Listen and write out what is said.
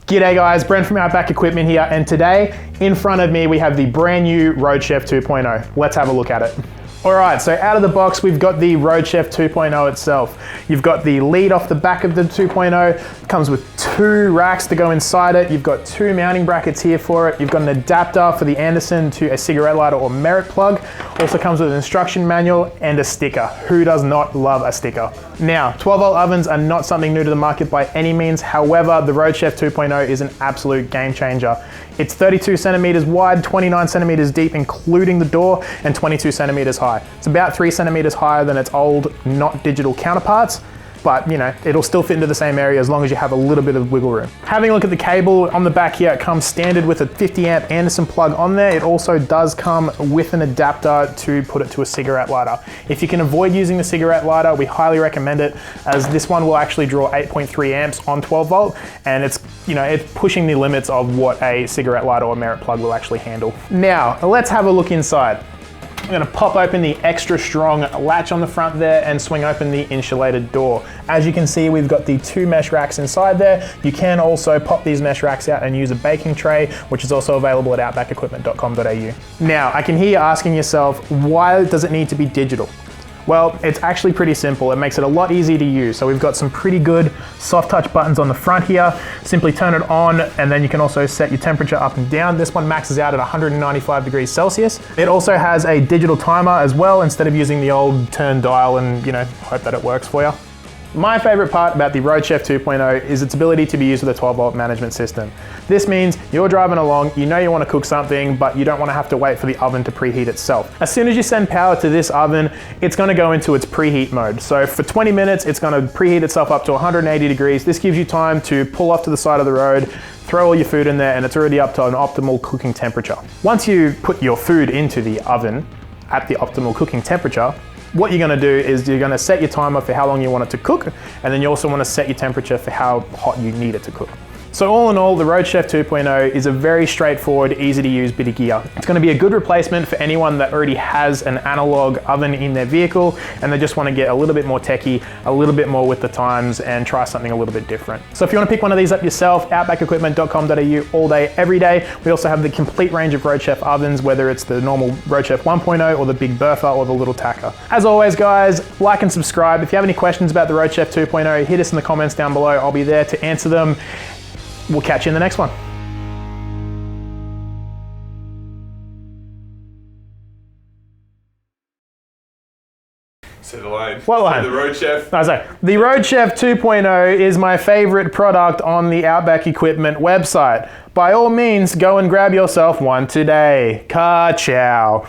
G'day guys, Brent from Outback Equipment here, and today in front of me we have the brand new RoadChef 2.0. Let's have a look at it. Alright, so out of the box we've got the RoadChef 2.0 itself. You've got the lead off the back of the 2.0, it comes with 2 racks to go inside it, you've got 2 mounting brackets here for it, you've got an adapter for the Anderson to a cigarette lighter or merit plug, also comes with an instruction manual and a sticker. Who does not love a sticker? Now, 12-volt ovens are not something new to the market by any means, however, the RoadChef 2.0 is an absolute game changer. It's 32 centimeters wide, 29 centimeters deep, including the door, and 22 centimeters high. It's about 3 centimeters higher than its old, not digital counterparts, but you know, it'll still fit into the same area as long as you have a little bit of wiggle room. Having a look at the cable on the back here, it comes standard with a 50 amp Anderson plug on there. It also does come with an adapter to put it to a cigarette lighter. If you can avoid using the cigarette lighter, we highly recommend it, as this one will actually draw 8.3 amps on 12 volt, and it's pushing the limits of what a cigarette lighter or merit plug will actually handle. Now, let's have a look inside. I'm gonna pop open the extra strong latch on the front there and swing open the insulated door. As you can see, we've got the 2 mesh racks inside there. You can also pop these mesh racks out and use a baking tray, which is also available at outbackequipment.com.au. Now, I can hear you asking yourself, why does it need to be digital? Well, it's actually pretty simple. It makes it a lot easier to use. So we've got some pretty good soft touch buttons on the front here. Simply turn it on, and then you can also set your temperature up and down. This one maxes out at 195 degrees Celsius. It also has a digital timer as well, instead of using the old turn dial and hope that it works for you. My favorite part about the RoadChef 2.0 is its ability to be used with a 12-volt management system. This means you're driving along, you know you want to cook something, but you don't want to have to wait for the oven to preheat itself. As soon as you send power to this oven, it's going to go into its preheat mode. So for 20 minutes, it's going to preheat itself up to 180 degrees. This gives you time to pull off to the side of the road, throw all your food in there, and it's already up to an optimal cooking temperature. Once you put your food into the oven at the optimal cooking temperature, what you're going to do is you're going to set your timer for how long you want it to cook, and then you also want to set your temperature for how hot you need it to cook. So all in all, the RoadChef 2.0 is a very straightforward, easy to use bit of gear. It's going to be a good replacement for anyone that already has an analog oven in their vehicle and they just want to get a little bit more techie, a little bit more with the times, and try something a little bit different. So if you want to pick one of these up yourself, outbackequipment.com.au all day, every day. We also have the complete range of RoadChef ovens, whether it's the normal RoadChef 1.0 or the Big Bertha or the Little Tacker. As always guys, like and subscribe. If you have any questions about the RoadChef 2.0, hit us in the comments down below. I'll be there to answer them. We'll catch you in the next one. So the line. What line? So the RoadChef. No, sorry. The RoadChef 2.0 is my favorite product on the Outback Equipment website. By all means, go and grab yourself one today. Ka-chow.